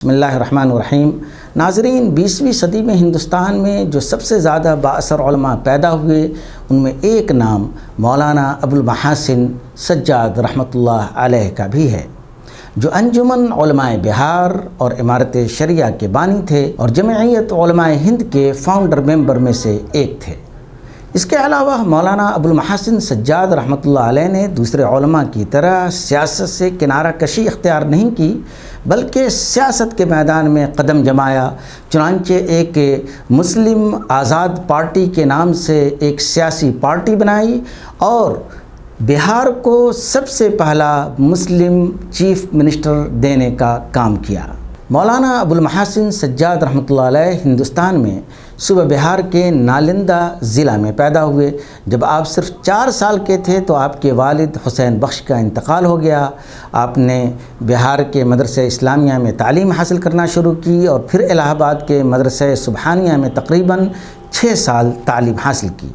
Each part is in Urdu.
بسم اللہ الرحمن الرحیم۔ ناظرین، 20ویں صدی میں ہندوستان میں جو سب سے زیادہ بااثر علماء پیدا ہوئے ان میں ایک نام مولانا ابوالمحاسن سجاد رحمۃ اللہ علیہ کا بھی ہے، جو انجمن علماء بہار اور امارت شریعہ کے بانی تھے اور جمعیت علماء ہند کے فاؤنڈر ممبر میں سے ایک تھے۔ اس کے علاوہ مولانا ابوالمحاسن سجاد رحمۃ اللہ علیہ نے دوسرے علماء کی طرح سیاست سے کنارہ کشی اختیار نہیں کی، بلکہ سیاست کے میدان میں قدم جمایا۔ چنانچہ ایک مسلم آزاد پارٹی کے نام سے ایک سیاسی پارٹی بنائی اور بہار کو سب سے پہلا مسلم چیف منسٹر دینے کا کام کیا۔ مولانا ابوالمحاسن سجاد رحمۃ اللہ علیہ ہندوستان میں صوبہ بہار کے نالندہ ضلع میں پیدا ہوئے۔ جب آپ صرف 4 سال کے تھے تو آپ کے والد حسین بخش کا انتقال ہو گیا۔ آپ نے بہار کے مدرسہ اسلامیہ میں تعلیم حاصل کرنا شروع کی اور پھر الہ آباد کے مدرسہ سبحانیہ میں تقریباً 6 سال تعلیم حاصل کی۔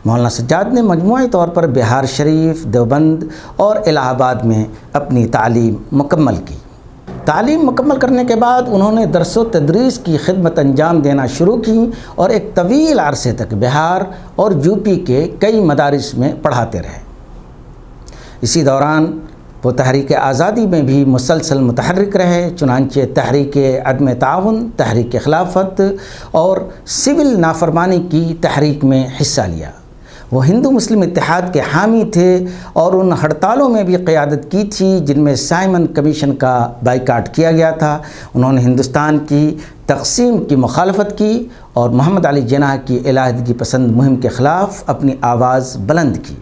مولانا سجاد نے مجموعی طور پر بہار شریف، دیوبند اور الہ آباد میں اپنی تعلیم مکمل کی۔ تعلیم مکمل کرنے کے بعد انہوں نے درس و تدریس کی خدمت انجام دینا شروع کی اور ایک طویل عرصے تک بہار اور یو پی کے کئی مدارس میں پڑھاتے رہے۔ اسی دوران وہ تحریک آزادی میں بھی مسلسل متحرک رہے، چنانچہ تحریک عدم تعاون، تحریک خلافت اور سول نافرمانی کی تحریک میں حصہ لیا۔ وہ ہندو مسلم اتحاد کے حامی تھے اور ان ہڑتالوں میں بھی قیادت کی تھی جن میں سائمن کمیشن کا بائیکاٹ کیا گیا تھا۔ انہوں نے ہندوستان کی تقسیم کی مخالفت کی اور محمد علی جناح کی علیحدگی پسند مہم کے خلاف اپنی آواز بلند کی۔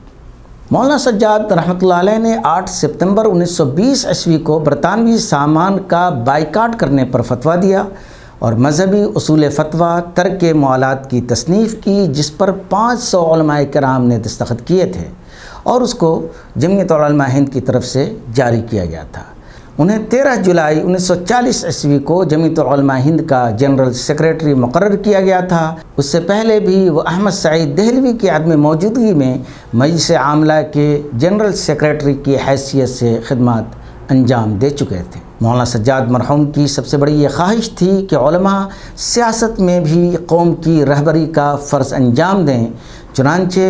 مولانا سجاد رحمۃ اللہ علیہ نے 8 ستمبر 1920 عیسوی کو برطانوی سامان کا بائیکاٹ کرنے پر فتویٰ دیا اور مذہبی اصول فتویٰ ترک موالات کی تصنیف کی، جس پر 500 علماء کرام نے دستخط کیے تھے اور اس کو جمعیت علماء ہند کی طرف سے جاری کیا گیا تھا۔ انہیں 13 جولائی 1940 عیسوی کو جمعیت علماء ہند کا جنرل سیکریٹری مقرر کیا گیا تھا۔ اس سے پہلے بھی وہ احمد سعید دہلوی کی عدم موجودگی میں مجلس عاملہ کے جنرل سیکریٹری کی حیثیت سے خدمات انجام دے چکے تھے۔ مولانا سجاد مرحوم کی سب سے بڑی یہ خواہش تھی کہ علماء سیاست میں بھی قوم کی رہبری کا فرض انجام دیں، چنانچہ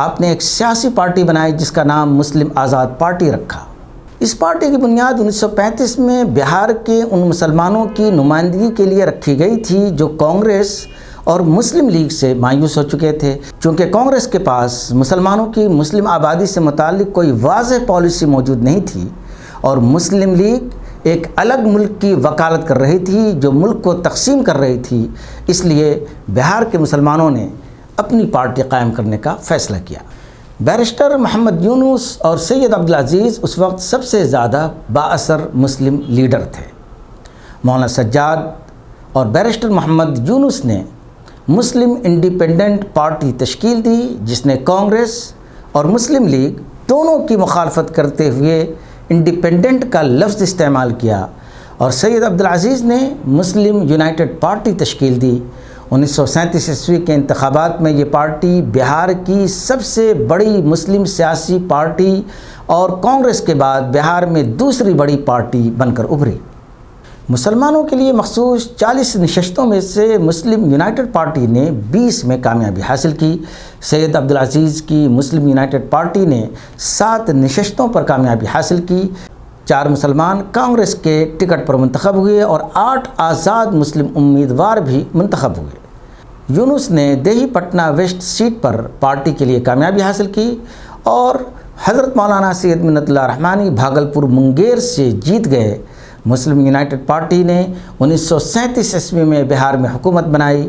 آپ نے ایک سیاسی پارٹی بنائی جس کا نام مسلم آزاد پارٹی رکھا۔ اس پارٹی کی بنیاد 1935 میں بہار کے ان مسلمانوں کی نمائندگی کے لیے رکھی گئی تھی جو کانگریس اور مسلم لیگ سے مایوس ہو چکے تھے۔ چونکہ کانگریس کے پاس مسلمانوں کی مسلم آبادی سے متعلق کوئی واضح پالیسی موجود نہیں تھی اور مسلم لیگ ایک الگ ملک کی وکالت کر رہی تھی جو ملک کو تقسیم کر رہی تھی، اس لیے بہار کے مسلمانوں نے اپنی پارٹی قائم کرنے کا فیصلہ کیا۔ بیرسٹر محمد یونس اور سید عبدالعزیز اس وقت سب سے زیادہ بااثر مسلم لیڈر تھے۔ مولانا سجاد اور بیرسٹر محمد یونس نے مسلم انڈیپینڈنٹ پارٹی تشکیل دی، جس نے کانگریس اور مسلم لیگ دونوں کی مخالفت کرتے ہوئے انڈیپینڈنٹ کا لفظ استعمال کیا، اور سید عبدالعزیز نے مسلم یونائٹڈ پارٹی تشکیل دی۔ 1937 عیسوی کے انتخابات میں یہ پارٹی بہار کی سب سے بڑی مسلم سیاسی پارٹی اور کانگریس کے بعد بہار میں دوسری بڑی پارٹی بن کر ابھری۔ مسلمانوں کے لیے مخصوص 40 نشستوں میں سے مسلم یونائٹڈ پارٹی نے 20 میں کامیابی حاصل کی۔ سید عبدالعزیز کی مسلم یونائٹڈ پارٹی نے 7 نشستوں پر کامیابی حاصل کی۔ 4 مسلمان کانگریس کے ٹکٹ پر منتخب ہوئے اور 8 آزاد مسلم امیدوار بھی منتخب ہوئے۔ یونس نے دیہی پٹنہ ویسٹ سیٹ پر پارٹی کے لیے کامیابی حاصل کی اور حضرت مولانا سید منت اللہ رحمانی بھاگلپور منگیر سے جیت گئے۔ مسلم یونائٹڈ پارٹی نے 1937 عیسوی میں بہار میں حکومت بنائی۔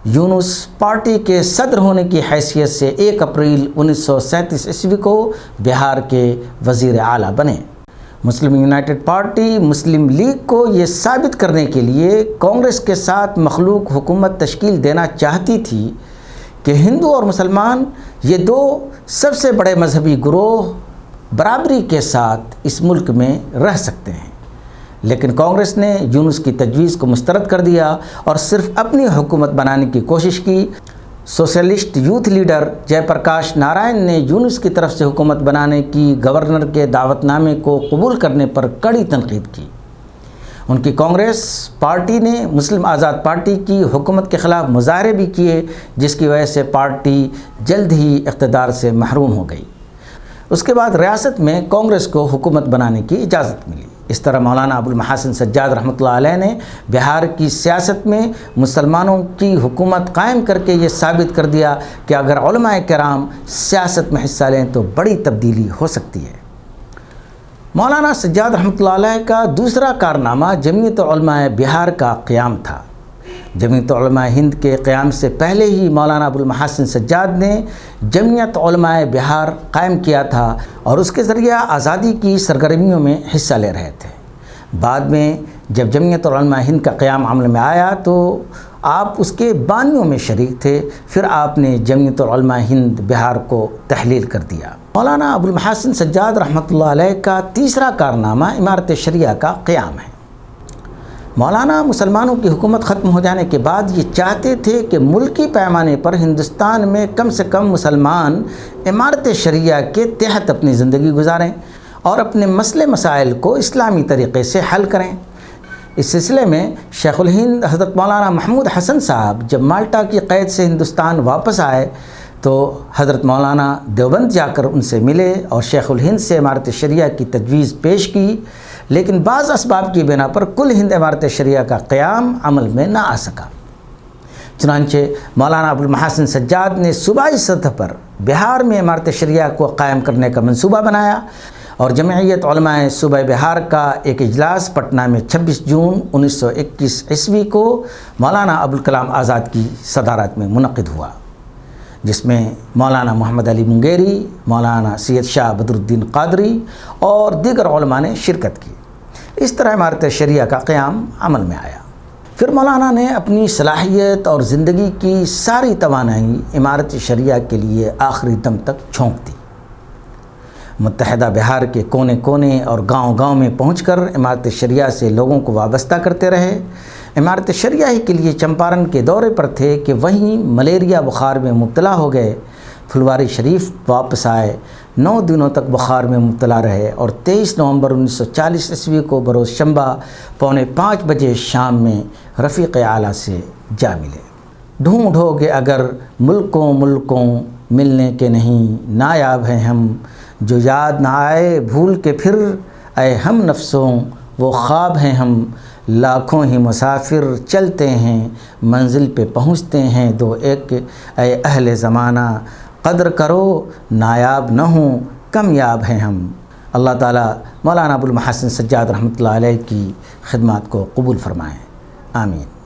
یونس پارٹی کے صدر ہونے کی حیثیت سے 1 اپریل 1937 عیسوی کو بہار کے وزیر اعلیٰ بنے۔ مسلم یونائٹڈ پارٹی مسلم لیگ کو یہ ثابت کرنے کے لیے کانگریس کے ساتھ مخلوق حکومت تشکیل دینا چاہتی تھی کہ ہندو اور مسلمان یہ 2 سب سے بڑے مذہبی گروہ برابری کے ساتھ اس ملک میں رہ سکتے ہیں، لیکن کانگریس نے یونس کی تجویز کو مسترد کر دیا اور صرف اپنی حکومت بنانے کی کوشش کی۔ سوشلسٹ یوتھ لیڈر جے پرکاش نارائن نے یونس کی طرف سے حکومت بنانے کی گورنر کے دعوت نامے کو قبول کرنے پر کڑی تنقید کی۔ ان کی کانگریس پارٹی نے مسلم آزاد پارٹی کی حکومت کے خلاف مظاہرے بھی کیے، جس کی وجہ سے پارٹی جلد ہی اقتدار سے محروم ہو گئی۔ اس کے بعد ریاست میں کانگریس کو حکومت بنانے کی اجازت ملی۔ اس طرح مولانا ابو المحاسن سجاد رحمۃ اللہ علیہ نے بہار کی سیاست میں مسلمانوں کی حکومت قائم کر کے یہ ثابت کر دیا کہ اگر علماء کرام سیاست میں حصہ لیں تو بڑی تبدیلی ہو سکتی ہے۔ مولانا سجاد رحمۃ اللہ علیہ کا دوسرا کارنامہ جمعیت علماء بہار کا قیام تھا۔ جمعیت علماء ہند کے قیام سے پہلے ہی مولانا ابو المحاسن سجاد نے جمعیت علماء بہار قائم کیا تھا اور اس کے ذریعہ آزادی کی سرگرمیوں میں حصہ لے رہے تھے۔ بعد میں جب جمعیت علماء ہند کا قیام عمل میں آیا تو آپ اس کے بانیوں میں شریک تھے، پھر آپ نے جمعیت علماء ہند بہار کو تحلیل کر دیا۔ مولانا ابو المحاسن سجاد رحمۃ اللہ علیہ کا تیسرا کارنامہ امارت شریعہ کا قیام ہے۔ مولانا مسلمانوں کی حکومت ختم ہو جانے کے بعد یہ چاہتے تھے کہ ملکی پیمانے پر ہندوستان میں کم سے کم مسلمان امارت شریعہ کے تحت اپنی زندگی گزاریں اور اپنے مسئلے مسائل کو اسلامی طریقے سے حل کریں۔ اس سلسلے میں شیخ الہند حضرت مولانا محمود حسن صاحب جب مالٹا کی قید سے ہندوستان واپس آئے تو حضرت مولانا دیوبند جا کر ان سے ملے اور شیخ الہند سے امارت شریعہ کی تجویز پیش کی، لیکن بعض اسباب کی بنا پر کل ہند امارت شریعہ کا قیام عمل میں نہ آ سکا۔ چنانچہ مولانا ابو المحاسن سجاد نے صوبائی سطح پر بہار میں امارت شریعہ کو قائم کرنے کا منصوبہ بنایا اور جمعیت علماء صوبہ بہار کا ایک اجلاس پٹنہ میں 26 جون 1921 عیسوی کو مولانا ابوالکلام آزاد کی صدارت میں منعقد ہوا، جس میں مولانا محمد علی منگیری، مولانا سید شاہ بدر الدین قادری اور دیگر علماء نے شرکت کی۔ اس طرح امارت شریعہ کا قیام عمل میں آیا۔ پھر مولانا نے اپنی صلاحیت اور زندگی کی ساری توانائی امارت شریعہ کے لیے آخری دم تک جھونک دی۔ متحدہ بہار کے کونے کونے اور گاؤں گاؤں میں پہنچ کر امارت شریعہ سے لوگوں کو وابستہ کرتے رہے۔ امارت شریعہ ہی کے لیے چمپارن کے دورے پر تھے کہ وہیں ملیریا بخار میں مبتلا ہو گئے۔ پھلواری شریف واپس آئے، 9 دنوں تک بخار میں مبتلا رہے اور 23 نومبر 1940 عیسوی کو بروز شنبہ 4:45 بجے شام میں رفیق اعلیٰ سے جا ملے۔ ڈھونڈو گے اگر ملکوں ملکوں ملنے کے نہیں، نایاب ہیں ہم جو یاد نہ آئے بھول کے پھر، اے ہم نفسوں وہ خواب ہیں ہم، لاکھوں ہی مسافر چلتے ہیں منزل پہ پہنچتے ہیں دو ایک، اے اہل زمانہ قدر کرو نایاب نہ ہوں کمیاب ہیں ہم۔ اللہ تعالیٰ مولانا ابو المحاسن سجاد رحمۃ اللہ علیہ کی خدمات کو قبول فرمائیں، آمین۔